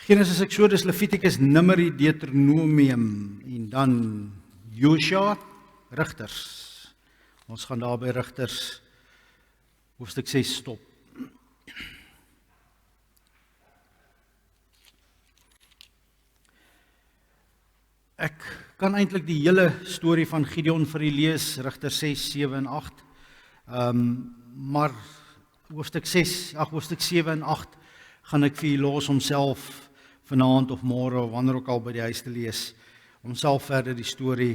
Genesis, Exodus, Levitikus, Numeri, Deuteronomium en dan Josua, Rigters. Ons gaan daar by Rigters hoofstuk 6 stop. Ek kan eintlik die hele storie van Gideon vir u lees, Rigters 6, 7 en 8. Maar hoofstuk 7 en 8 gaan ek vir u los om self vanaand of môre of wanneer ook al by die huis te lees, om self verder die storie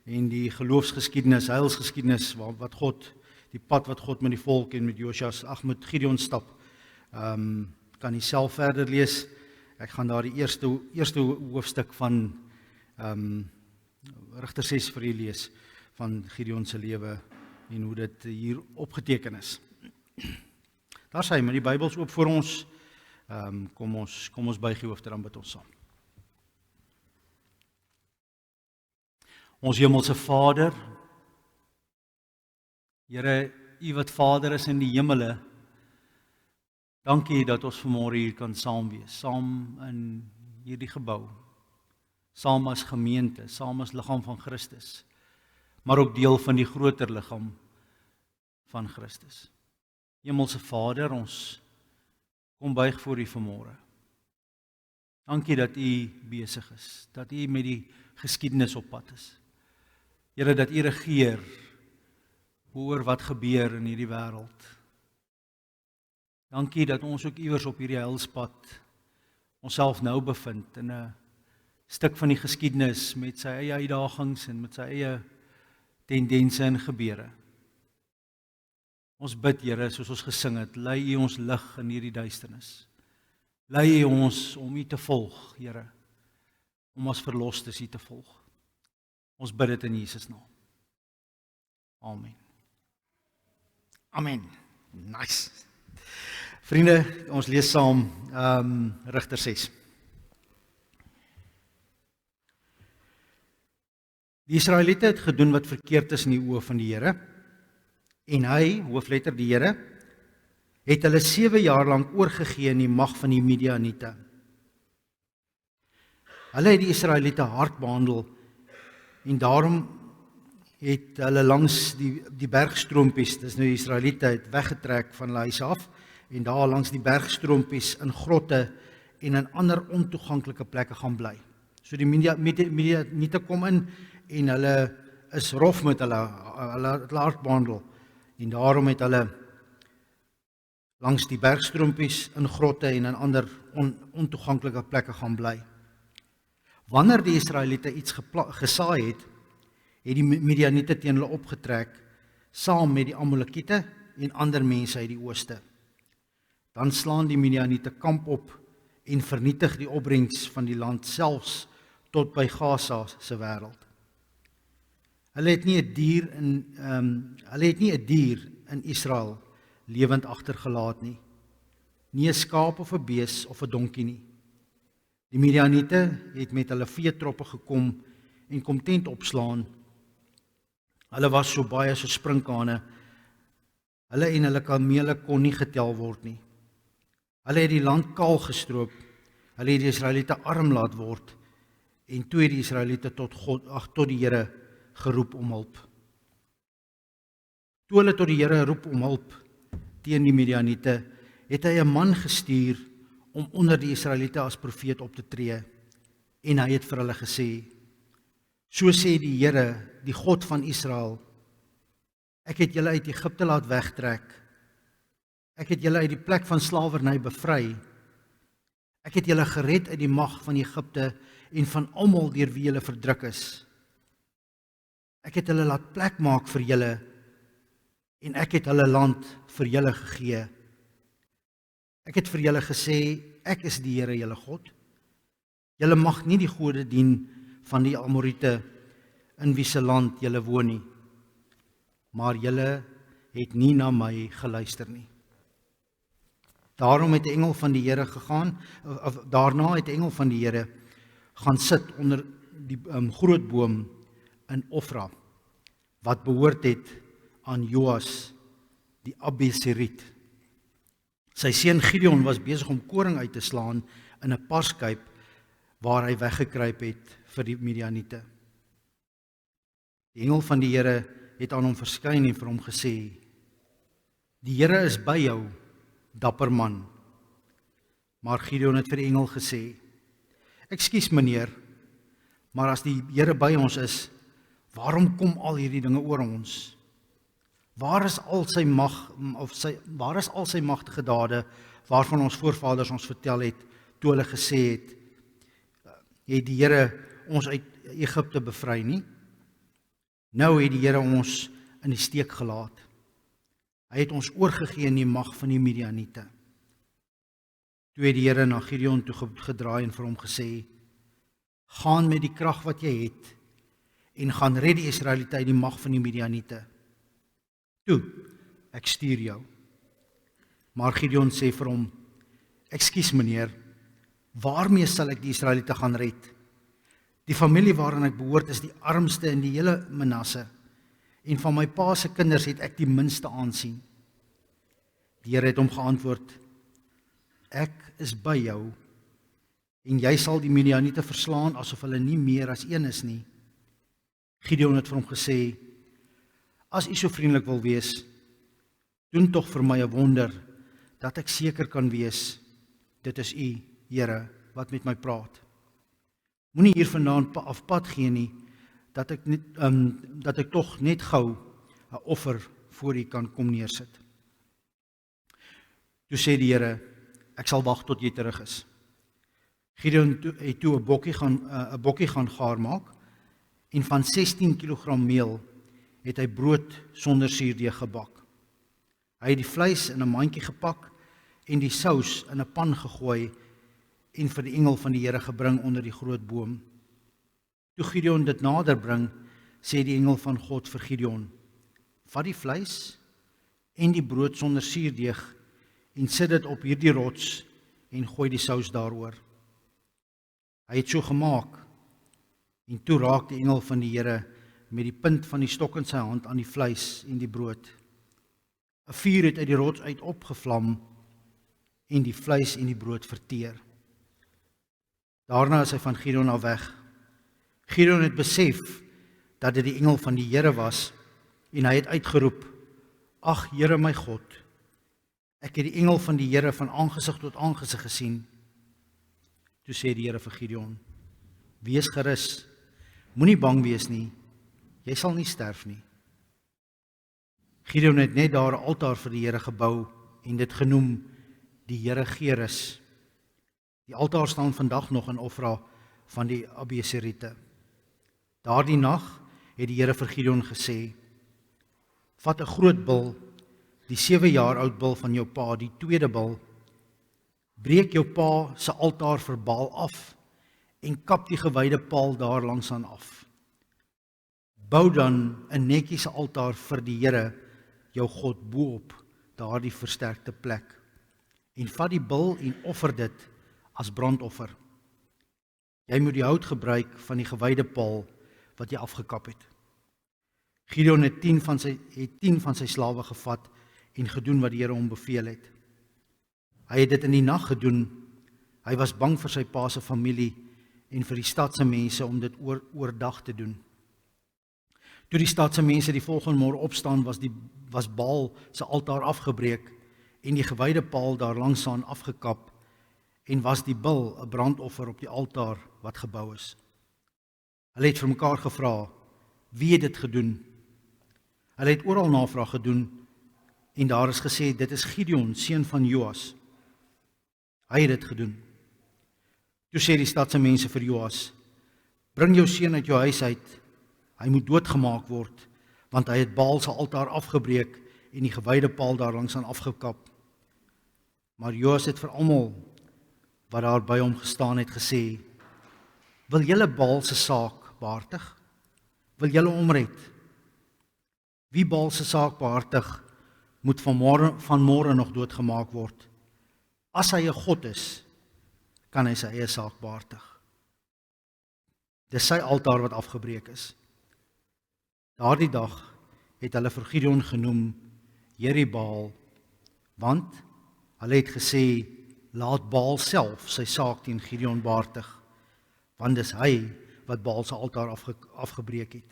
en die geloofsgeskiedenis, heilsgeskiedenis wat God, die pad wat God met die volk en met met Gideon stap, kan u self verder lees. Ek gaan daar die eerste hoofstuk van Rigters 6 vir u lees, van Gideon se lewe en hoe dit hier opgeteken is. Daar sê hy, met die Bybels oop voor ons. Kom ons buig die hoofde, dan bid ons saam. Ons hemelse Vader, Here, U wat Vader is in die hemele, dankie dat ons vanmôre hier kan saam wees, saam in hierdie gebou, saam as gemeente, saam as liggaam van Christus, maar ook deel van die groter liggaam van Christus. Hemelse Vader, ons kom buig voor U vanmôre. Dankie dat U besig is, dat U met die geskiedenis op pad is. Here, dat U regeer oor wat gebeur in hierdie wêreld. Dankie dat ons ook iewers op hierdie heilspad onsself nou bevind in 'n stuk van die geskiedenis met sy eie uitdagings en met sy eie tendense en gebeure. Ons bid, Here, soos ons gesing het, lei U ons lig in hierdie duisternis. Lei U ons om U te volg, Here, om as verlostes U te volg. Ons bid dit in Jesus naam. Amen. Amen. Nice. Vriende, ons lees saam Rigters 6. Die Israeliete het gedoen wat verkeerd is in die oë van die Here, en hy, hoofletter die Here, het hulle 7 jaar lank oorgegee in die mag van die Midianiete. Hulle het die Israeliete hard behandel, en daarom het hulle langs die bergstroompies, dis nou die Israeliete, het weggetrek van hulle huise af, en daar langs die bergstroompies in grotte en in ander ontoeganklike plekke gaan bly. So die Midianiete kom in, en hulle is rof met hulle hard behandel, en daarom het hulle langs die bergstroompies in grotte en in ander ontoeganklike plekke gaan bly. Wanneer die Israeliete iets gesaai het die Midianiete teen hulle opgetrek, saam met die Amalekiete en ander mense uit die ooste. Dan slaan die Midianiete kamp op en vernietig die opbrengs van die land, selfs tot by Gaza se wêreld. Hulle het nie 'n dier in Israel lewend agtergelaat nie. Nie 'n skaap of 'n bees of 'n donkie nie. Die Midianiete het met hulle veetroppe gekom en kom tent opslaan. Hulle was so baie so sprinkane. Hulle en hulle kamele kon nie getel word nie. Hulle het die land kaal gestroop. Hulle het die Israeliete arm laat word. En toe het die Israeliete tot die Here geroep om hulp. Toe hulle tot die Here roep om hulp teen die Midianiete, het hy 'n man gestuur om onder die Israeliete as profeet op te tree, en hy het vir hulle gesê: So sê die Here, die God van Israel, ek het julle uit Egipte laat wegtrek. Ek het julle uit die plek van slawerny bevry. Ek het julle gered uit die mag van Egipte en van almal deur wie julle verdruk is. Ek het hulle laat plek maak vir julle, en ek het hulle land vir julle gegee. Ek het vir julle gesê, ek is die Here julle God. Julle mag nie die gode dien van die Amoriete, in wie se land julle woon nie. Maar julle het nie na my geluister nie. Daarom het 'n engel van die Here daarna het 'n engel van die Here gaan sit onder die groot boom in Ofra, wat behoort het aan Joas, die Abeseriet. Sy seun Gideon was besig om koring uit te slaan in 'n paskuip waar hy weggekruip het vir die Midianiete. Die engel van die Here het aan hom verskyn en vir hom gesê: "Die Here is by jou, dapper man." Maar Gideon het vir die engel gesê: "Ekskuus meneer, maar as die Here by ons is, waarom kom al hierdie dinge oor ons? Waar is al sy magtige dade waarvan ons voorvaders ons vertel het toe hulle gesê het die Here ons uit Egipte bevry nie? Nou het die Here ons in die steek gelaat. Hy het ons oorgegee in die mag van die Midianiete." Toe het die Here na Gideon toe gedraai en vir hom gesê: "Gaan met die krag wat jy het en gaan red die Israeliete uit die mag van die Midianiete. Toe, ek stuur jou." Maar Gideon sê vir hom: "Ekskuus meneer, waarmee sal ek die Israeliete gaan red? Die familie waaraan ek behoort is die armste in die hele Manasse, en van my pa se kinders het ek die minste aansien." Die Here het hom geantwoord: "Ek is by jou, en jy sal die Midianiete verslaan asof hulle nie meer as een is nie." Gideon het vir hom gesê: "As u so vriendelik wil wees, doen tog vir my 'n wonder, dat ek seker kan wees, dit is u, Here, wat met my praat. Moenie hier vandaan af pad gee nie, dat ek tog net gou 'n offer voor u kan kom neersit." Toe sê die Here: "Ek sal wag tot jy terug is." Gideon het toe 'n bokkie gaan gaar maak, en van 16 kg meel het hy brood sonder suurdeeg gebak. Hy het die vleis in 'n mandjie gepak en die sous in 'n pan gegooi en vir die engel van die Here gebring onder die groot boom. Toe Gideon dit nader bring, sê die engel van God vir Gideon: "Vat die vleis en die brood sonder suurdeeg en sit dit op hierdie rots en gooi die sous daaroor." Hy het so gemaak, en toe raak die engel van die Here met die punt van die stok in sy hand aan die vleis en die brood. 'n Vuur het uit die rots uit opgevlam en die vleis en die brood verteer. Daarna is hy van Gideon af weg. Gideon het besef dat dit die engel van die Here was, en hy het uitgeroep: "Ag Here my God, ek het die engel van die Here van aangesig tot aangesig gesien." Toe sê die Here vir Gideon: "Wees gerus, moenie bang wees nie, jy sal nie sterf nie." Gideon het net daar 'n altaar vir die Here gebou en dit genoem die Here Geris. Die altaar staan vandag nog in Ofra van die Abeseriete. Daardie nag het die Here vir Gideon gesê: "Vat 'n groot bul, die 7 jaar oud bul van jou pa, die tweede bul. Breek jou pa se altaar vir Baal af en kap die gewyde paal daar langs aan af. Bou dan 'n netjiese altaar vir die Here, jou God, bo-op daardie versterkte plek. En vat die bul en offer dit as brandoffer. Jy moet die hout gebruik van die gewyde paal wat jy afgekap het." Gideon het 10 van sy slawe gevat en gedoen wat die Here hom beveel het. Hy het dit in die nag gedoen. Hy was bang vir sy pa se familie en vir die stad se mense om dit oordag te doen. Toe die stad se mense die volgende môre opstaan, was Baal se altaar afgebreek en die gewyde paal daar langsaan afgekap, en was die bul 'n brandoffer op die altaar wat gebou is. Hulle het vir mekaar gevra: "Wie het dit gedoen?" Hulle het oral navraag gedoen, en daar is gesê: "Dit is Gideon, seun van Joas. Hy het dit gedoen." Toe sê die stad se mense vir Joas: "Bring jou seun uit jou huis uit. Hy moet doodgemaak word, want hy het Baal se altaar afgebreek en die gewyde paal daar langs aan afgekap." Maar Joas het vir almal wat daar by hom gestaan het gesê: "Wil julle Baal se saak behartig? Wil julle hom red? Wie Baal se saak behartig, moet van môre nog doodgemaak word. As hy 'n god is, kan hy sy eie saak behartig." Dis sy altaar wat afgebreek is. Daardie dag het hulle vir Gideon genoem Jeribaal, want hulle het gesê: laat Baal self sy saak teen Gideon behartig, want dis hy wat Baal se altaar afgebreek het.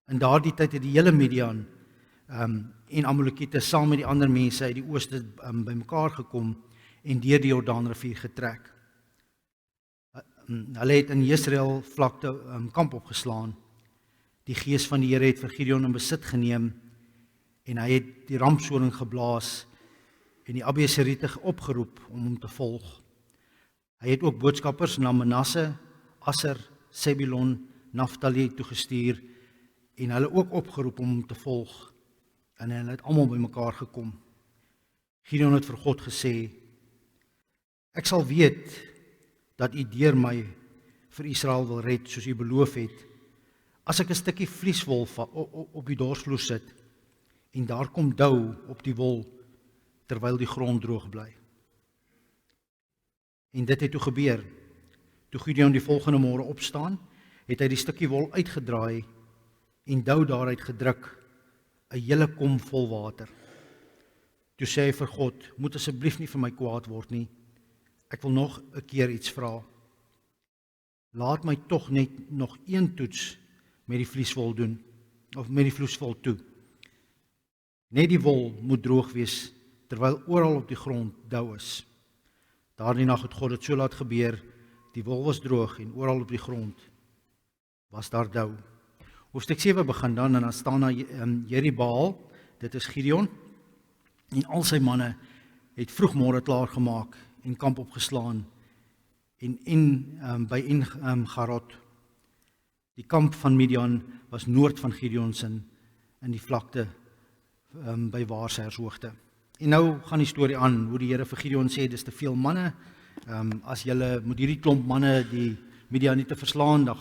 In daardie tyd het die hele Midian en Amalekiete saam met die ander mense uit die ooste bymekaar gekom en deur die Jordaanrivier getrek. Hulle het in Jesreel vlakte kamp opgeslaan. Die gees van die Here het vir Gideon in besit geneem en hy het die rampsoring geblaas en die Abeseriete opgeroep om hom te volg. Hy het ook boodskappers na Manasse, Aser, Sebulon, Naftali toegestuur en hulle ook opgeroep om hom te volg. En hulle het almal bymekaar gekom. Gideon het vir God gesê: Ek sal weet dat U deur my vir Israel wil red soos U beloof het, as ek 'n stukkie vlieswol op die dorsvloer sit en daar kom dou op die wol terwyl die grond droog bly. En dit het toe gebeur. Toe Gideon die volgende môre opstaan, het hy die stukkie wol uitgedraai en dou daaruit gedruk, 'n hele kom vol water. Toe sê hy vir God: Moet asseblief nie vir my kwaad word nie. Ek wil nog 'n keer iets vra. Laat my tog net nog een toets met die vlieswol doen, of met die vlieswol toe. Net die wol moet droog wees, terwyl oral op die grond dou is. Daardie nag het God dit so laat gebeur, die wol was droog en oral op die grond was daar dou. Hoofstuk 7 begin dan en dan staan daar Jeribaal, dit is Gideon, en al sy manne het vroegmôre klaar gemaak en kamp opgeslaan en by En-Garot. Die kamp van Midian was noord van Gideonsin in die vlakte by Waarshershoogte. En nou gaan die storie aan, hoe die Here vir Gideon sê, dis te veel manne, as julle moet hierdie klomp manne die Midianiete verslaan, dan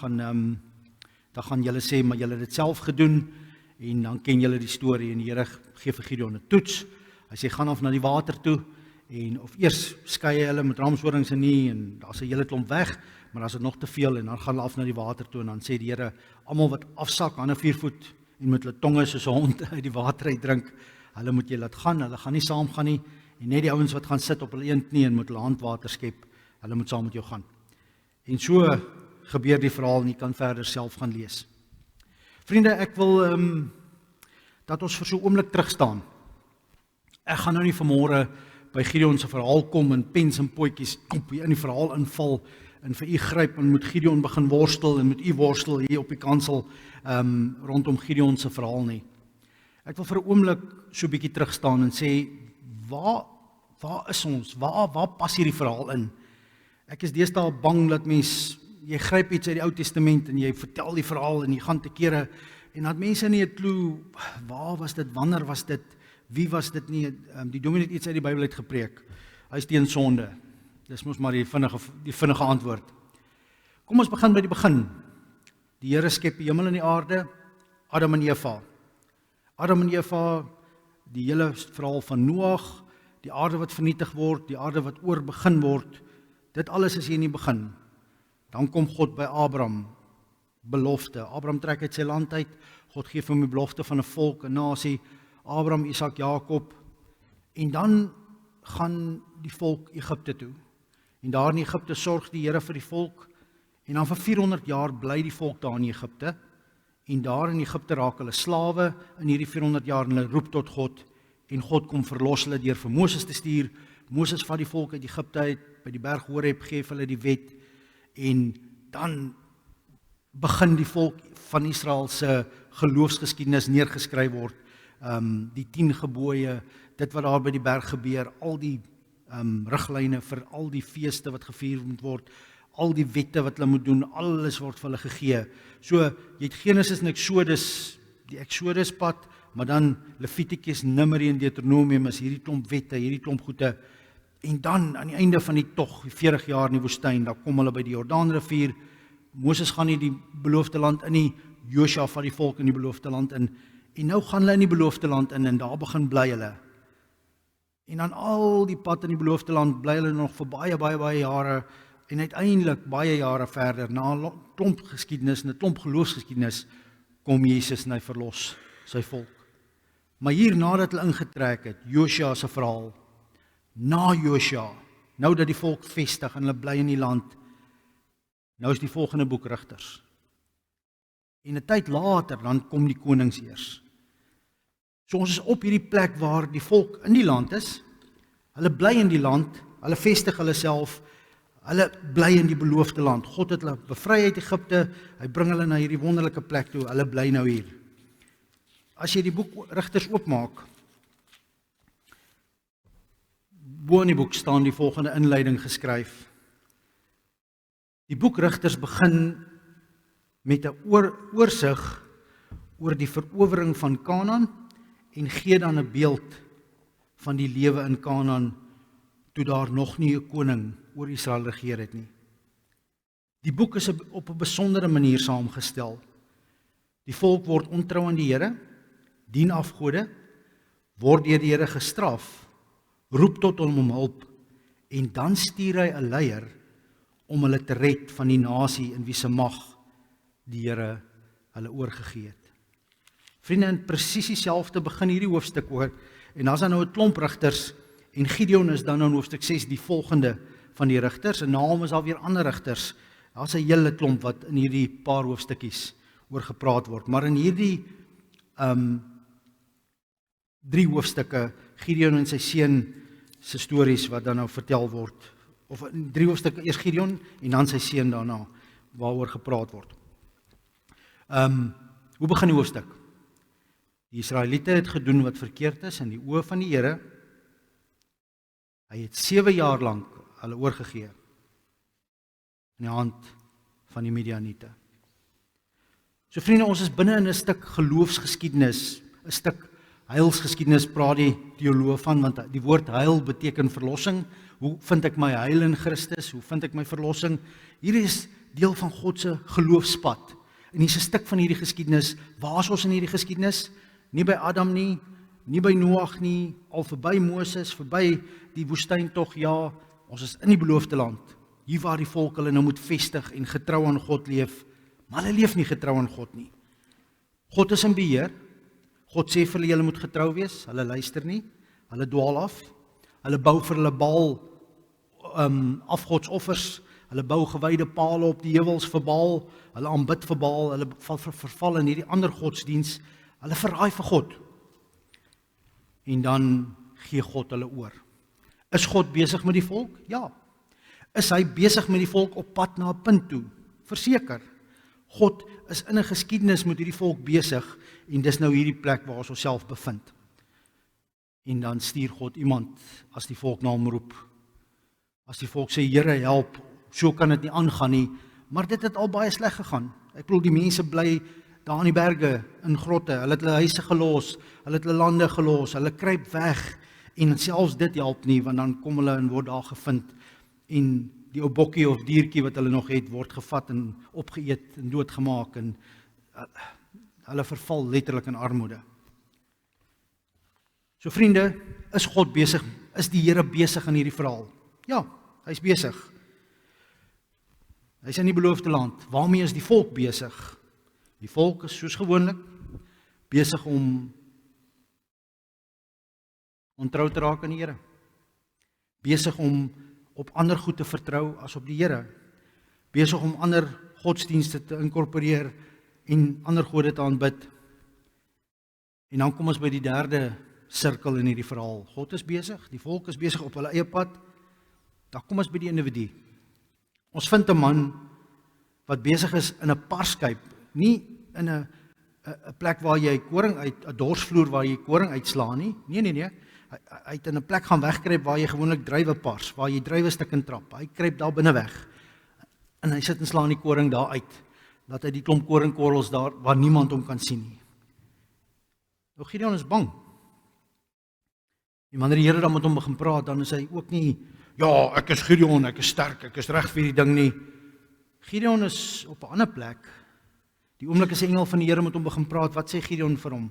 gaan julle sê, maar julle het dit self gedoen, en dan ken julle die storie, en die Here gee vir Gideon 'n toets. Hy sê, gaan af na die water toe, en of eers skei hulle met ramshorings en nie, en daar's 'n hele klomp weg, maar as dit nog te veel, en dan gaan hulle af na die water toe, en dan sê die Here, almal wat afsak, aan 'n 4 voet, en met hulle tonge soos 'n hond uit die water uit drink, hulle moet jy laat gaan, hulle gaan nie saam gaan nie, en net die ouens wat gaan sit op hulle een knie en met hulle handwater skep, hulle moet saam met jou gaan. En so gebeur die verhaal, en jy kan verder self gaan lees. Vriende, ek wil dat ons vir so 'n oomblik terugstaan. Ek gaan nou nie vanmôre by Gideon se verhaal kom en pens en potjies in die verhaal inval en vir u gryp en moet Gideon begin worstel en met u worstel hier op die kansel rondom Gideon se verhaal nie. Ek wil vir 'n oomblik so 'n bietjie terugstaan en sê, waar is ons? Waar pas hierdie verhaal in? Ek is deesdae bang dat jy gryp iets uit die Ou Testament en jy vertel die verhaal en jy gaan te kere en dat mense nie 'n klou, waar was dit, wanneer was dit, wie was dit nie, die dominee het iets uit die Bybel uit gepreek, hy is teen sonde. Dis mos maar die vinnige antwoord. Kom ons begin by die begin. Die Here skep die hemel en die aarde, Adam en Eva. Adam en Eva, die hele verhaal van Noag, die aarde wat vernietig word, die aarde wat oorbegin word, dit alles is hier in die begin. Dan kom God by Abraham, belofte. Abraham trek uit sy land uit, God gee vir hom die belofte van 'n volk, 'n nasie, Abraham, Isak, Jakob, en dan gaan die volk Egipte toe. En daar in Egipte sorg die Here vir die volk, en dan vir 400 jaar bly die volk daar in Egipte, en daar in Egipte raak hulle slawe in hierdie 400 jaar, en hulle roep tot God, en God kom verlos hulle deur vir Moses te stuur. Moses vat die volk uit Egipte uit, by die berg Horeb gee hulle die wet, en dan begin die volk van Israel se geloofsgeskiedenis neergeskryf word, die 10 gebooie, dit wat daar by die berg gebeur, al die riglyne vir al die feeste wat gevier moet word, al die wette wat hulle moet doen, alles word vir hulle gegee. So, jy het Genesis en Exodus, die Exodus pad, maar dan Levitikus, Numeri en Deuteronomium is hierdie klomp wette, hierdie klomp goede, en dan aan die einde van die tog, 40 jaar in die woestyn, dan kom hulle by die Jordaanrivier, Moses gaan nie die beloofde land in nie, Josua vat die volk in die beloofde land in, en nou gaan hulle in die beloofde land in, en daar begin bly hulle. En dan al die pad in die beloofde land, bly hulle nog vir baie jare, en uiteindelik baie jare verder, na 'n klomp geskiedenis, en 'n klomp geloofsgeskiedenis, kom Jesus en hy verlos sy volk. Maar hier nadat hulle ingetrek het, Josua se verhaal, na Josua, nou dat die volk vestig en hulle bly in die land, nou is die volgende boek Rigters. En 'n tyd later, dan kom die konings eers. So ons is op hierdie plek waar die volk in die land is, hulle bly in die land, hulle vestig hulle self, hulle bly in die beloofde land. God het hulle bevry uit Egipte, hy bring hulle na hierdie wonderlike plek toe, hulle bly nou hier. As jy die boek Rigters oopmaak, bo in die boek staan die volgende inleiding geskryf. Die boek Rigters begin met 'n oorsig oor die verowering van Kanaan en gee dan 'n beeld van die lewe in Kanaan toe daar nog nie 'n koning oor Israel regeer het nie. Die boek is op 'n besondere manier saamgestel. Die volk word ontrou aan die Here, dien afgode, word deur die Here gestraf, roep tot hom om hulp en dan stuur hy 'n leier om hulle te red van die nasie in wie se mag die Here hulle oorgegee het. Vriende, in presies dieselfde begin hierdie hoofstuk oor, en daar's dan nou 'n klomp rigters, en Gideon is dan in hoofstuk 6 die volgende van die rigters, en na hom is daar weer ander rigters. Daar's 'n hele klomp wat in hierdie paar hoofstukkies oor gepraat word, maar in hierdie 3 hoofstukke, Gideon en sy seun se stories wat dan nou vertel word, of in 3 hoofstukke, eers Gideon en dan sy seun daarna, waaroor gepraat word. Hoe begin die hoofstuk? Die Israeliete het gedoen wat verkeerd is in die oë van die Here. Hy het 7 jaar lank hulle oorgegee in die hand van die Midianiete. So vriende, ons is binne in 'n stuk geloofsgeskiedenis, 'n stuk heilsgeskiedenis praat die teoloog van, want die woord heil beteken verlossing. Hoe vind ek my heil in Christus? Hoe vind ek my verlossing? Hierdie is deel van God se geloofspad. En hier's 'n stuk van hierdie geskiedenis. Waar is ons in hierdie geskiedenis? Nie by Adam nie, nie by Noag nie, al verby Moses, verby die woestyntog, ja, ons is in die beloofde land. Hier waar die volk hulle nou moet vestig en getrou aan God leef, maar hulle leef nie getrou aan God nie. God is in beheer. God sê vir hulle, julle moet getrou wees, hulle luister nie, hulle dwaal af, hulle bou vir hulle Baal afgodsoffers, hulle bou gewyde pale op die heuwels vir Baal, hulle aanbid vir Baal, hulle verval in hierdie ander godsdiens, hulle verraai vir God. En dan gee God hulle oor. Is God besig met die volk? Ja. Is hy besig met die volk op pad na 'n punt toe? Verseker. God is in 'n geskiedenis met hierdie volk besig, en dis nou hierdie plek waar ons onsself bevind. En dan stuur God iemand as die volk na hom roep. As die volk sê, Here, help, so kan dit nie aangaan nie, maar dit het al baie sleg gegaan. Ek bedoel, die mense bly daar in die berge, in grotte, hulle het hulle huise gelos, hulle het hulle lande gelos, hulle kruip weg, en selfs dit help nie, want dan kom hulle en word daar gevind, en die ou bokkie of diertjie wat hulle nog het, word gevat en opgeëet en doodgemaak, en hulle verval letterlik in armoede. So vriende, is God besig, is die Here besig in hierdie verhaal? Ja, hy is besig. Hy is in die beloofde land. Waarmee is die volk besig? Die volk is soos gewoonlik besig om ontrou te raak aan die Here. Besig om op ander goed te vertrou as op die Here. Besig om ander godsdienste te inkorporeer en ander gode te aanbid. En dan kom ons by die derde sirkel in hierdie verhaal. God is besig, die volk is besig op hulle eie pad. Dan kom ons by die individu. Ons vind 'n man wat besig is in 'n parskyp, nie in 'n plek waar jy koring uit, 'n dorsvloer waar jy koring uitslaan nie. Nee. Hy het in 'n plek gaan wegkruip waar jy gewoonlik druiwe pars, waar jy druiwe stukke trap. Hy kruip daar binne weg. En hy sit en slaan die koring daar uit, dat hy die klomp koringkorrels daar waar niemand hom kan sien nie. Nou Gideon is bang. En wanneer die Here dan met hom begin praat, dan is hy ook nie, ja, ek is Gideon, ek is sterk, ek is reg vir die ding nie. Gideon is op 'n ander plek. Die oomblik as die engel van die Here met hom begin praat, wat sê Gideon vir hom?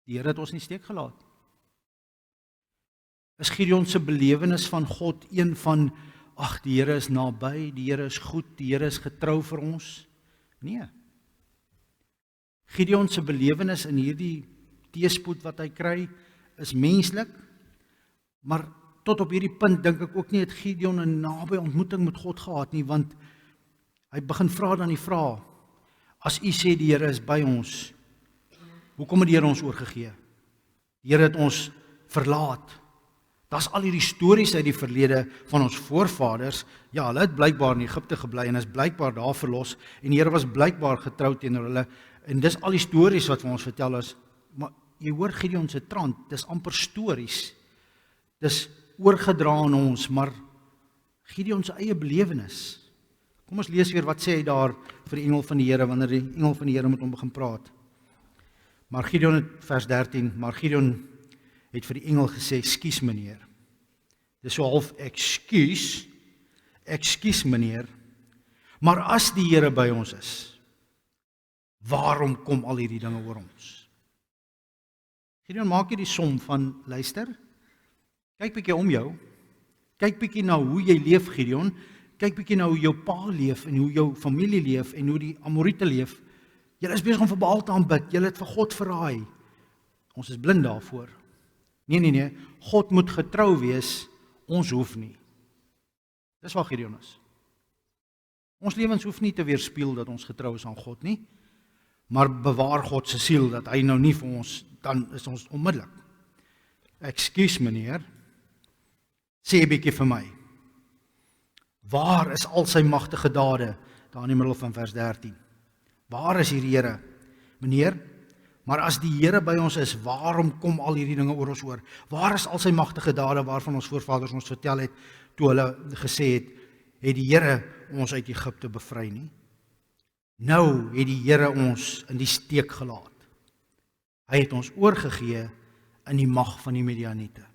Die Here het ons nie steek gelaat. Is Gideon se belewenis van God een van, ag, die Here is naby, die Here is goed, die Here is getrou vir ons? Nee. Gideon se belewenis in hierdie teëspoed wat hy kry, is menslik, maar tot op hierdie punt dink ek ook nie het Gideon 'n naby ontmoeting met God gehad nie, want hy begin vra dan die vraag: as u sê die Here is by ons, hoekom het die Here ons oorgegee? Die Here het ons verlaat. Daar's al hierdie stories uit die verlede van ons voorvaders. Ja, hulle het blykbaar in Egipte gebly en is blykbaar daar verlos en die Here was blykbaar getrou teenoor hulle. En dis al die stories wat vir ons vertel is, maar jy hoor Gideon se trant, dis amper stories. Dis oorgedra aan ons, maar Gideon se eie belewenis. Kom ons lees weer wat sê hy daar vir die engel van die Here wanneer die engel van die Here met hom begin praat. Maar Gideon het vers 13, maar Gideon het vir die engel gesê: "Ekskuus meneer." Dis so half ekskuus meneer. Maar as die Here by ons is, waarom kom al hierdie dinge oor ons? Gideon maak hier die som van, luister, kyk bietjie om jou. Kyk bietjie na hoe jy leef, Gideon. Kyk bietjie na hoe jou pa leef en hoe jou familie leef en hoe die Amorite leef. Julle is besig om vir Baal te aanbid. Julle het vir God verraai. Ons is blind daarvoor. Nee. God moet getrou wees. Ons hoef nie. Dis wat Gideon is. Ons lewens hoef nie te weerspieël dat ons getrou is aan God nie. Maar bewaar God se siel dat hy nou nie vir ons, dan is ons onmiddellik. Ekskuus meneer, sê 'n bietjie vir my. Waar is al sy magtige dade? Daar in die middel van vers 13. Waar is hierdie Here? Meneer, maar as die Here by ons is, waarom kom al hierdie dinge oor ons oor? Waar is al sy magtige dade waarvan ons voorvaders ons vertel het, toe hulle gesê het die Here ons uit Egipte bevry nie? Nou het die Here ons in die steek gelaat. Hy het ons oorgegee in die mag van die Midianiete.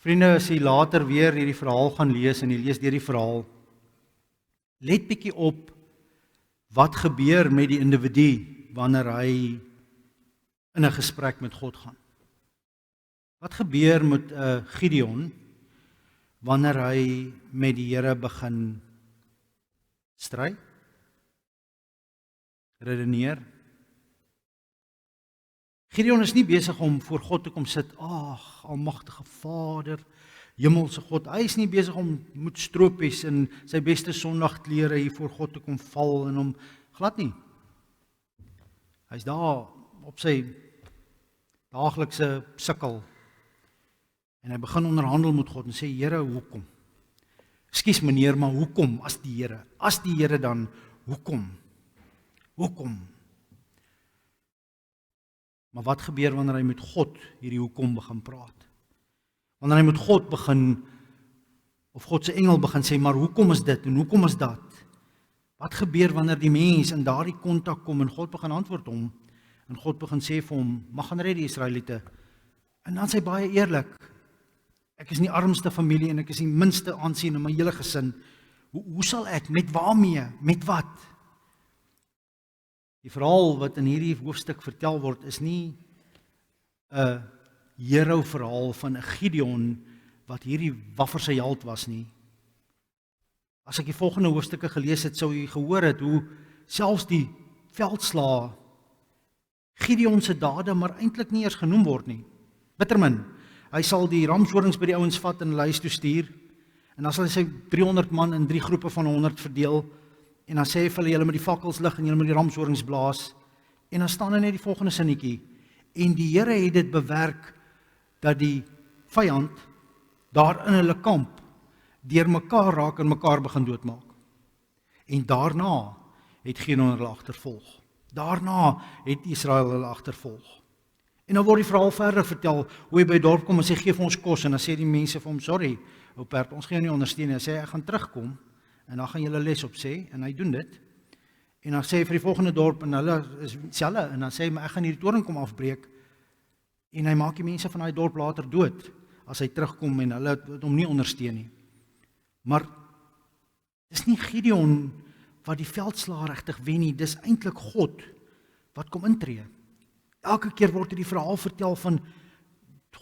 Vriende, as jy later weer hierdie verhaal gaan lees en jy lees deur die verhaal, let bietjie op wat gebeur met die individu wanneer hy in 'n gesprek met God gaan. Wat gebeur met Gideon wanneer hy met die Here begin stry, redeneer? Gideon is nie besig om voor God te kom sit, ag, almagtige Vader, hemelse God. Hy is nie besig om met stropies en sy beste sondagklere hier voor God te kom val en hom glad nie. Hy's daar op sy daaglikse sukkel en hy begin onderhandel met God en sê: Here, hoekom? Ekskuus meneer, maar hoekom as die Here? As die Here dan, hoekom? Hoekom? Maar wat gebeur wanneer hy met God hierdie hoekom begin praat? Wanneer hy met God begin, of God se engel begin sê, maar hoekom is dit en hoekom is dat? Wat gebeur wanneer die mens in daardie kontak kom en God begin antwoord hom, en God begin sê vir hom, mag gaan red die Israeliete. En dan sê hy baie eerlik, ek is nie armste familie en ek is die minste aansien in my hele gesin. Hoe sal ek, met waarmee, met wat? Die verhaal wat in hierdie hoofstuk vertel word, is nie 'n hero verhaal van 'n Gideon wat hierdie wafferse held was nie. As ek die volgende hoofstukke gelees het, sou jy gehoor het hoe selfs die veldslae Gideon se dade maar eintlik nie eers genoem word nie. Bittermin, hy sal die ramshorings by die ouens vat en hulle huis toe stuur, en dan sal hy sy 300 man in 3 groepe van 100 verdeel, en dan sê hy vir hulle, julle moet die fakkels lig en julle moet die ramshorings blaas, en dan staan net die volgende sinnetjie, en die Here het dit bewerk, dat die vyand daar in hulle kamp deur mekaar raak en mekaar begin doodmaak. En daarna het Gideon hulle agtervolg. Daarna het Israel hulle agtervolg. En dan word die verhaal verder vertel, hoe hy by die dorp kom en sê, gee vir ons kos, en dan sê die mense vir hom, sorry, ou perd, ons gaan jou nie ondersteun nie. Hy sê, ek gaan terugkom, en dan gaan julle les op sê, en hy doen dit. En dan sê hy vir die volgende dorp, en hulle is selfe, en dan sê hy, maar ek gaan hierdie toring kom afbreek, en hy maak die mense van daai dorp later dood, as hy terugkom en hulle het hom nie ondersteun nie. Maar dis nie Gideon wat die veldslae regtig wen nie, dis eintlik God wat kom intree. Elke keer word die verhaal vertel van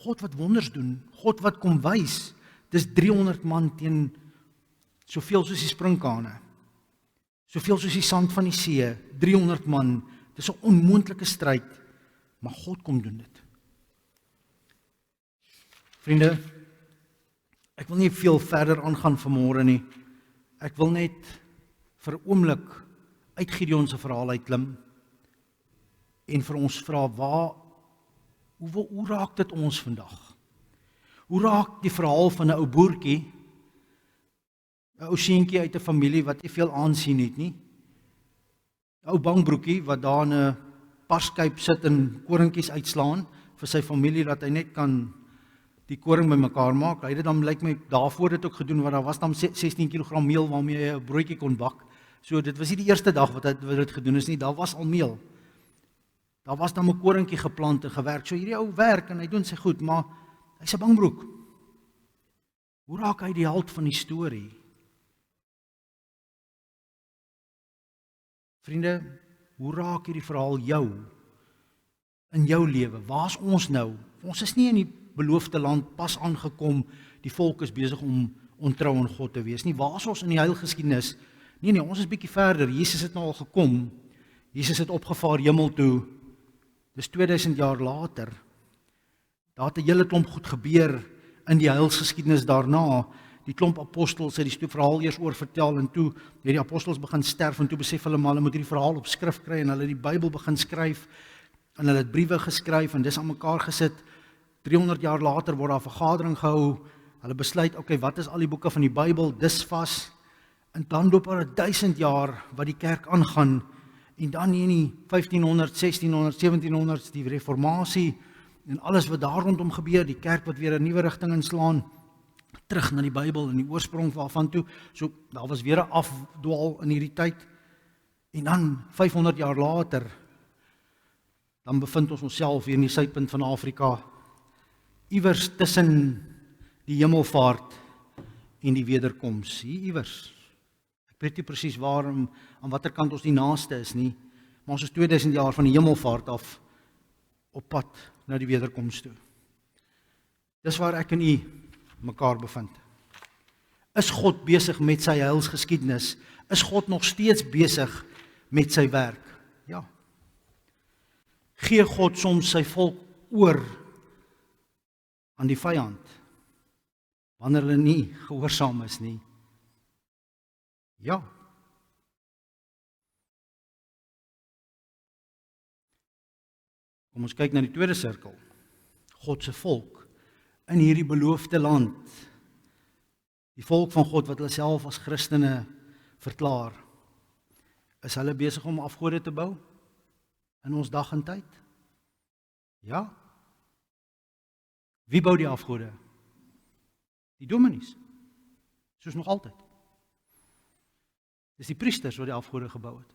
God wat wonders doen, God wat kom wys. Dis 300 man teen soveel soos die sprinkane, soveel soos die sand van die see, 300 man, dis 'n onmoontlike stryd. maar God kom doen dit. Vriende, ek wil nie veel verder aangaan vanmôre nie. Ek wil net vir 'n oomblik uit Gideon se verhaal uitklim en vir ons vra, hoe raak dit ons vandag? Hoe raak die verhaal van 'n ou boertjie, 'n ou seentjie uit 'n familie wat nie veel aansien het nie, 'n ou bangbroekie wat daar in 'n parskyp sit en koringkies uitslaan vir sy familie, dat hy net kan die koring bymekaar maak. Hy het dit dan, lyk my, daarvoor dit ook gedoen, want daar was dan 16 kg meel waarmee hy 'n broodjie kon bak. So dit was nie die eerste dag wat dit gedoen is nie, daar was al meel. Daar was dan 'n koringkie geplant en gewerk. So hierdie ou werk en hy doen sy goed, maar hy's 'n bangbroek. Hoe raak hy die held van die storie? Vriende, hoe raak hierdie verhaal jou in jou lewe? Waar's ons nou? Ons is nie in die beloofde land pas aangekom. Die volk is besig om ontrou aan God te wees nie. Waar's ons in die heilgeskiedenis? Nee, ons is bietjie verder. Jesus het nou al gekom. Jesus het opgevaar hemel toe. Dis 2000 jaar later. Daar het 'n hele klomp goed gebeur in die heilsgeskiedenis daarna. Die klomp apostels het die verhaal eers oor vertel en toe het die apostels begin sterf en toe besef hulle maar hulle moet hierdie verhaal op skrif kry en hulle het die Bybel begin skryf en hulle het briewe geskryf en dis aan mekaar gesit. 300 jaar later word daar 'n vergadering gehou. Hulle besluit, okay, wat is al die boeke van die Bybel? Dis vas. En dan loop daar 1000 jaar wat die kerk aangaan en dan in die 1500, 1600, 1700s die reformatie en alles wat daar rondom gebeur, die kerk wat weer 'n nuwe rigting inslaan, terug na die Bybel en die oorsprong waarvan toe. So daar was weer 'n afdwaal in hierdie tyd. En dan 500 jaar later dan bevind ons onsself hier in die suidpunt van Afrika, iewers tussen die hemelvaart en die wederkoms, hier iewers. Ek weet nie presies waar, aan watter kant ons die naaste is nie, maar ons is 2000 jaar van die hemelvaart af op pad na die wederkoms toe. Dis waar ek en u mekaar bevind. Is God besig met sy heilsgeskiedenis? Is God nog steeds besig met sy werk? Ja. Gee God soms sy volk oor aan die vyand, wanneer hulle nie gehoorsaam is nie? Ja. Kom ons kyk na die tweede sirkel. God se volk in hierdie beloofde land. Die volk van God wat hulle self as Christene verklaar. Is hulle besig om afgode te bou in ons dag en tyd? Ja. Wie bou die afgode? Die dominees. Soos nog altyd. Dis die priesters wat die afgode gebou het.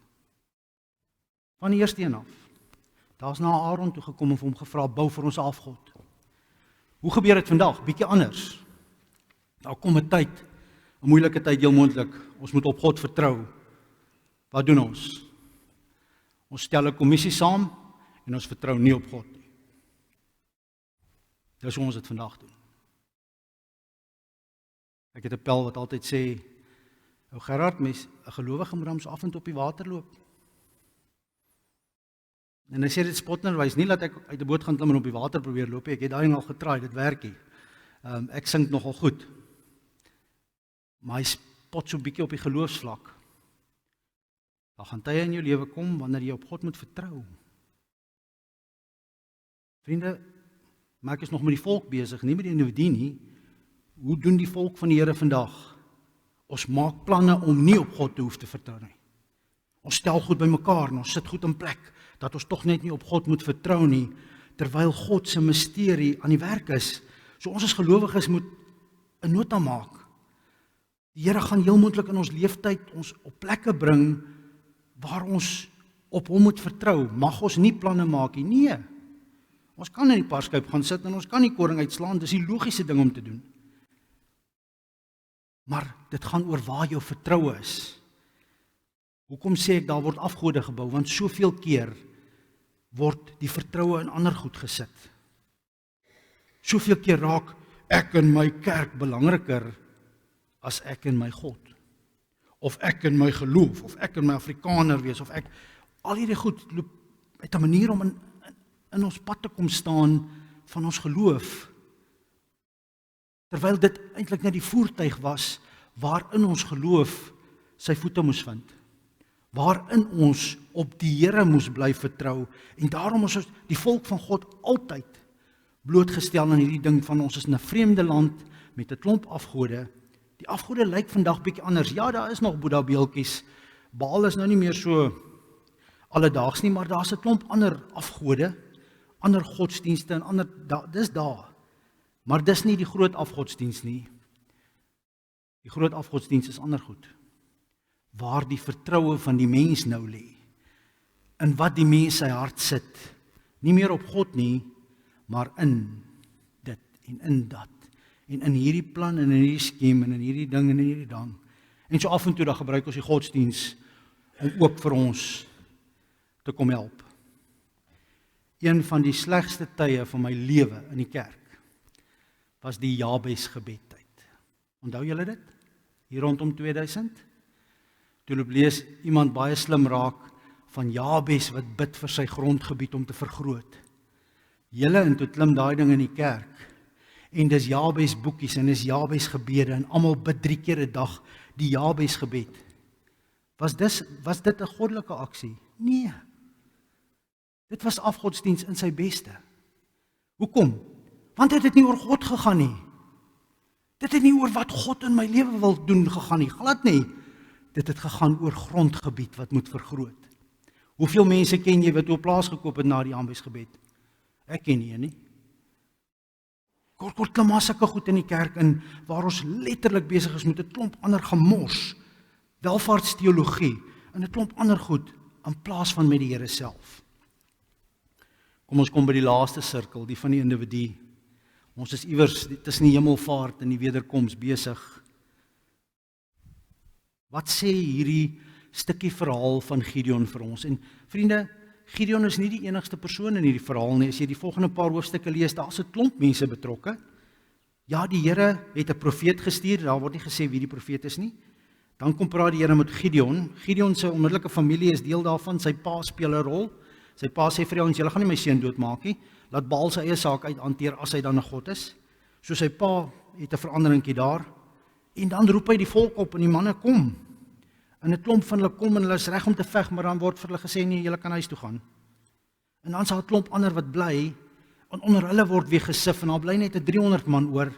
Van die eerste een af. Daar's na Aaron toe gekom en vir hom gevra, bou vir ons 'n afgod. Hoe gebeur dit vandag? Bietjie anders. Daar kom 'n tyd, 'n moeilike tyd heel moontlik. Ons moet op God vertrou. Wat doen ons? Ons stel 'n kommissie saam en ons vertrou nie op God nie. Dis hoe ons dit vandag doen. Ek het 'n pel wat altyd sê, ou Gerard, mens, 'n gelowige moet soms af en toe op die water loop. En hy sê dit spotnerwys, nie dat ek uit 'n boot gaan klim en op die water probeer loop nie. Ek het daai al getraai, dit werk nie. Ek sink nogal goed. Maar hy spot so 'n bietjie op die geloofsvlak. Daar gaan tye in jou lewe kom wanneer jy op God moet vertrou. Vriende, maar ek is nog met die volk besig, nie met die individu nie. Hoe doen die volk van die Here vandag? Ons maak planne om nie op God te hoef te vertrou nie. Ons stel goed bymekaar en ons sit goed in plek, dat ons tog net nie op God moet vertrou nie, terwyl God se misterie aan die werk is. So ons as gelowiges moet 'n nota maak. Die Here gaan heel moontlik in ons leeftyd ons op plekke bring waar ons op hom moet vertrou. Mag ons nie planne maak nie. Nee. Ons kan in die parskyp gaan sit en ons kan die koring uitslaan, dis die logiese ding om te doen. Maar dit gaan oor waar jou vertroue is. Hoekom sê ek daar word afgode gebou? Want soveel keer word die vertroue in ander goed gesit. Soveel keer raak ek en my kerk belangriker as ek en my God. Of ek en my geloof, of ek en my Afrikaner wees, of ek, al hierdie goed loop met 'n manier om in in ons pad te kom staan van ons geloof, terwyl dit eintlik net die voertuig was waarin ons geloof sy voete moes vind, waarin ons op die Here moes bly vertrou, en daarom is ons die volk van God altyd blootgestel aan hierdie ding van ons is in 'n vreemde land met 'n klomp afgode. Die afgode lyk vandag bietjie anders. Ja, daar is nog Boeddha beeldjies. Baal is nou nie meer so alledaags nie, maar daar's 'n klomp ander afgode, ander godsdienste en ander dis daar. Maar dis nie die groot afgodsdiens nie. Die groot afgodsdiens is ander goed. Waar die vertroue van die mens nou lê. In wat die mens sy hart sit. Nie meer op God nie, maar in dit en in dat. En in hierdie plan en in hierdie skem en in hierdie ding en in hierdie ding. En so af en toe dan gebruik ons die godsdiens om ook vir ons te kom help. Een van die slegste tye van my lewe in die kerk was die Jabes gebedtyd. Onthou julle dit? Hier rondom 2000? Toe lees iemand baie slim raak van Jabes wat bid vir sy grondgebied om te vergroot. Julle en toe klim daai ding in die kerk. En dis Jabes boekies en dis Jabes gebede en almal bid 3 keer 'n dag die Jabes gebed. Was dit 'n goddelike aksie? Nee. Dit was afgodsdiens in sy beste. Hoekom? Want dit het nie oor God gegaan nie. Dit het nie oor wat God in my lewe wil doen gegaan nie, glad nie. Dit het gegaan oor grondgebied wat moet vergroot. Hoeveel mense ken jy wat op plaas gekoop het na die Jabesgebed? Ek ken nie. Kort klim maar sulke goed in die kerk in waar ons letterlik besig is met 'n klomp ander gemors, welvaartsteologie en 'n klomp ander goed in plaas van met die Here self. Kom ons kom by die laaste sirkel, die van die individu. Ons is iewers tussen die hemelvaart en die wederkoms besig. Wat sê hierdie stukkie verhaal van Gideon vir ons? En vriende, Gideon is nie die enigste persoon in hierdie verhaal nie. As jy die volgende paar hoofstukke lees, daar's 'n klomp mense betrokke. Ja, die Here het 'n profeet gestuur, daar word nie gesê wie die profeet is nie. Dan kom praat die Here met Gideon. Gideon se onmiddellike familie is deel daarvan, sy pa speel 'n rol. Sy pa sê vir die ouens, julle gaan nie my seun doodmaak nie. Laat Baal sy eie saak uithanteer as hy dan 'n god is. So sy pa het 'n veranderingkie daar. En dan roep hy die volk op en die manne kom. En 'n klomp van hulle kom en hulle is reg om te veg, maar dan word vir hulle gesê nee, julle kan huis toe gaan. En dan is daar 'n klomp ander wat bly en onder hulle word weer gesif en daar bly net 'n 300 man oor.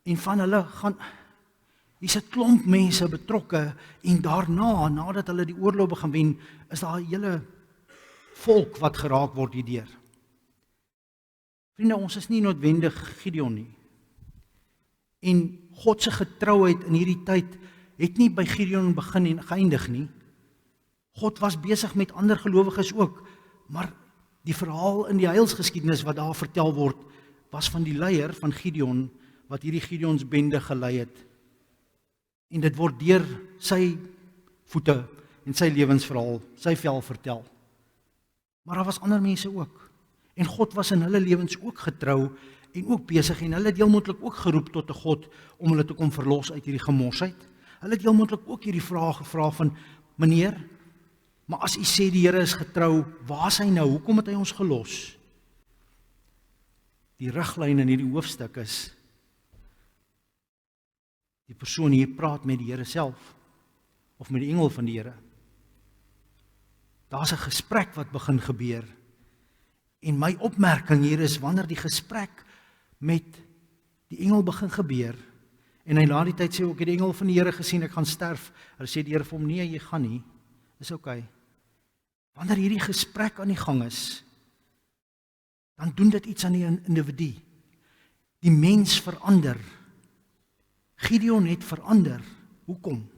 En van hulle gaan hier's 'n klomp mense betrokke en daarna, nadat hulle die oorlog begin wen, is daar 'n hele volk wat geraak word hierdeur. Vriende, ons is nie noodwendig Gideon nie. En God se getrouheid in hierdie tyd het nie by Gideon begin en geëindig nie. God was besig met ander gelowiges ook, maar die verhaal in die heilsgeskiedenis wat daar vertel word, was van die leier van Gideon, wat hierdie Gideons bende gelei het. En dit word deur sy voete en sy lewensverhaal, sy vel vertel. Maar daar was ander mense ook. En God was in hulle lewens ook getrou en ook besig en hulle het heel moontlik ook geroep tot 'n God om hulle te kom verlos uit hierdie gemorsheid. Hulle het heel moontlik ook hierdie vraag gevra van, meneer, maar as u sê die Here is getrou, waar is hy nou? Hoekom het hy ons gelos? Die riglyn in hierdie hoofstuk is, die persoon hier praat met die Here self, of met die engel van die Here. Daar's 'n gesprek wat begin gebeur. En my opmerking hier is, wanneer die gesprek met die engel begin gebeur, en hy na die tyd sê, ek het die engel van die Here gesien, ek gaan sterf. Hulle sê die Here vir hom, nee, jy gaan nie. Dis okay. Wanneer hierdie gesprek aan die gang is, dan doen dit iets aan die individu. Die mens verander. Gideon het verander. Hoekom?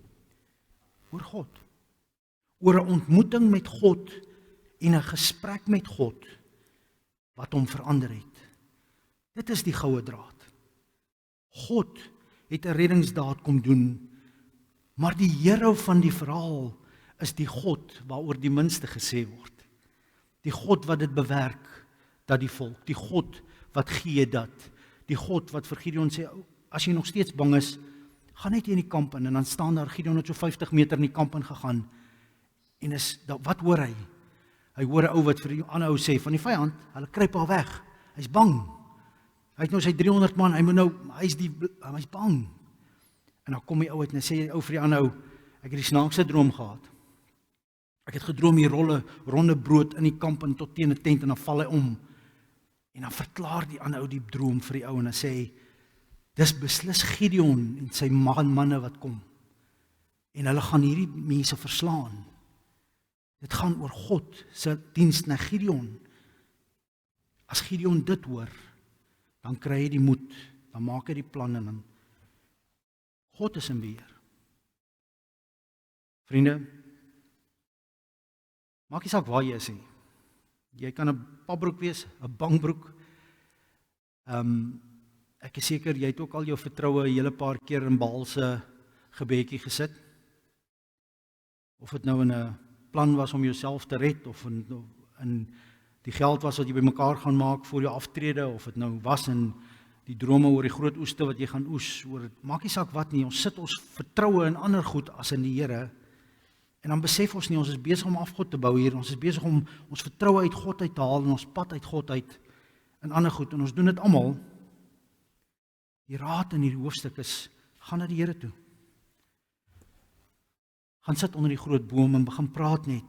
Oor God. Oor 'n ontmoeting met God en 'n gesprek met God wat hom verander het. Dit is die goue draad. God het 'n reddingsdaad kom doen, maar die hero van die verhaal is die God waaroor die minste gesê word. Die God wat dit bewerk, dat die volk, die God wat gee dat, die God wat vir Gideon sê, as jy nog steeds bang is, gaan net in die kamp in, en dan staan daar, Gideon het so 50 meter in die kamp in gegaan, en wat hoor hy? Hy hoor 'n ou wat vir die ander ou sê van die vyand, hulle kruip al weg. Hy's bang. Hy het nou sy 300 man, hy's bang. En dan kom die ou uit en sê die ou vir die ander ou, ek het die snaakste droom gehad. Ek het gedroom hier ronde brood in die kamp en tot teen 'n tent en dan val hy om. En dan verklaar die ander ou die droom vir die ou en dan sê hy, dis beslis Gideon en sy manne wat kom. En hulle gaan hierdie mense verslaan. Dit gaan oor God se diens na Gideon. As Gideon dit hoor, dan kry hy die moed, dan maak hy die planne en God is in beheer. Vriende, maak nie saak waar jy is nie. Jy kan 'n papbroek wees, 'n bangbroek. Ek is seker jy het ook al jou vertroue 'n hele paar keer in Baal se gebedjie gesit. Of dit nou in 'n plan was om jouself te red of in die geld was wat jy bymekaar gaan maak voor jou aftrede, of dit nou was in die drome oor die groot oeste wat jy gaan oes, maak nie saak wat nie, ons sit ons vertroue in ander goed as in die Here, en dan besef ons nie, ons is besig om afgod te bou hier, ons is besig om ons vertroue uit God uit te haal, en ons pad uit God uit, in ander goed, en ons doen dit almal. Die raad in hierdie hoofstuk is, gaan na die Here toe. Gaan sit onder die groot boom en begin praat net,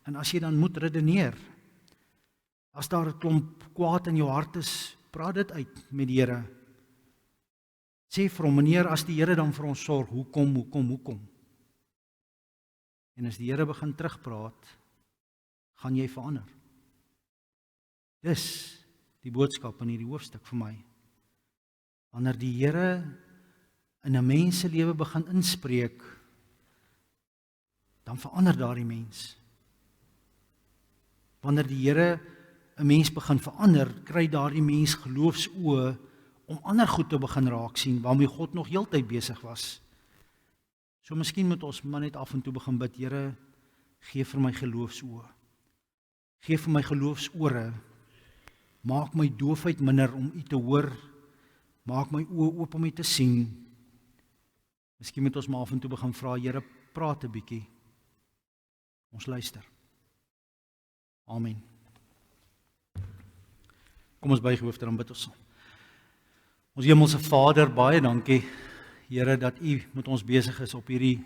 en as jy dan moet redeneer, as daar 'n klomp kwaad in jou hart is, praat dit uit met die Here. Sê vir hom, meneer, as die Here dan vir ons sorg, hoekom? En as die Here begin terugpraat, gaan jy verander. Dis die boodskap in hierdie hoofstuk vir my. Wanneer die Here in 'n mens se lewe begin inspreek, dan verander daardie mens. Wanneer die Here 'n mens begin verander, kry daardie mens geloofsoë om ander goed te begin raak sien, waarmee God nog heeltyd besig was. So miskien moet ons maar net af en toe begin bid, Here, gee vir my geloofsoë. Gee vir my geloofsore. Maak my doofheid minder om U te hoor. Maak my oë oop om U te sien. Miskien moet ons maar af en toe begin vra, Here, praat 'n bietjie. Ons luister. Amen. Kom ons buig hoofde, dan bid ons. Ons hemelse Vader, baie dankie, Here, dat U met ons besig is op hierdie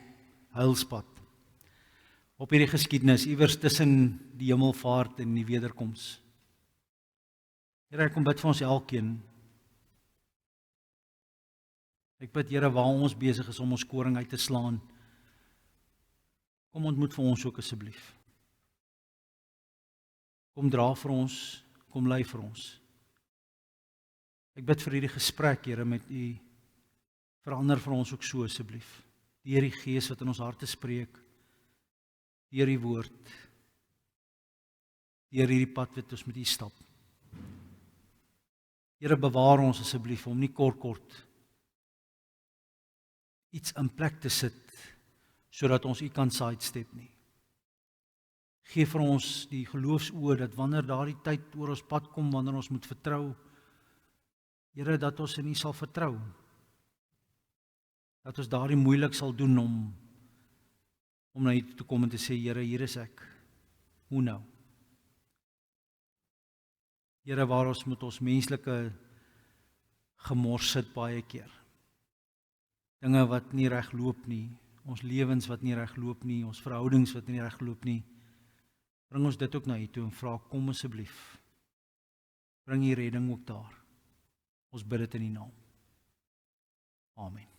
heilspad. Op hierdie geskiedenis, iewers tussen die hemelvaart en die wederkoms. Here, ek kom bid vir ons elkeen. Ek bid, Here, waar ons besig is om ons koring uit te slaan, kom ontmoet vir ons ook asseblief. Kom dra vir ons, kom lei vir ons. Ek bid vir hierdie gesprek, Here, met U, verander vir ons ook so asseblief. Deur die Gees wat in ons harte spreek, deur die woord, deur hierdie pad wat ons met U stap. Here, bewaar ons asseblief om nie kort iets in plek te sit, sodat ons U kan sidestep nie. Geef vir ons die geloofsoë, dat wanneer daardie tyd oor ons pad kom, wanneer ons moet vertrou, Here, dat ons in U sal vertrou. Dat ons daardie moeilik sal doen om na U toe te kom en te sê, Here, hier is ek. Hoe nou? Here, waar ons met ons menslike gemors sit baie keer. Dinge wat nie reg loop nie, ons lewens wat nie reg loop nie, ons verhoudings wat nie reg loop nie. Bring ons dit ook na U toe en vra, kom asseblief. Bring U redding ook daar. Ons bid dit in U naam. Amen.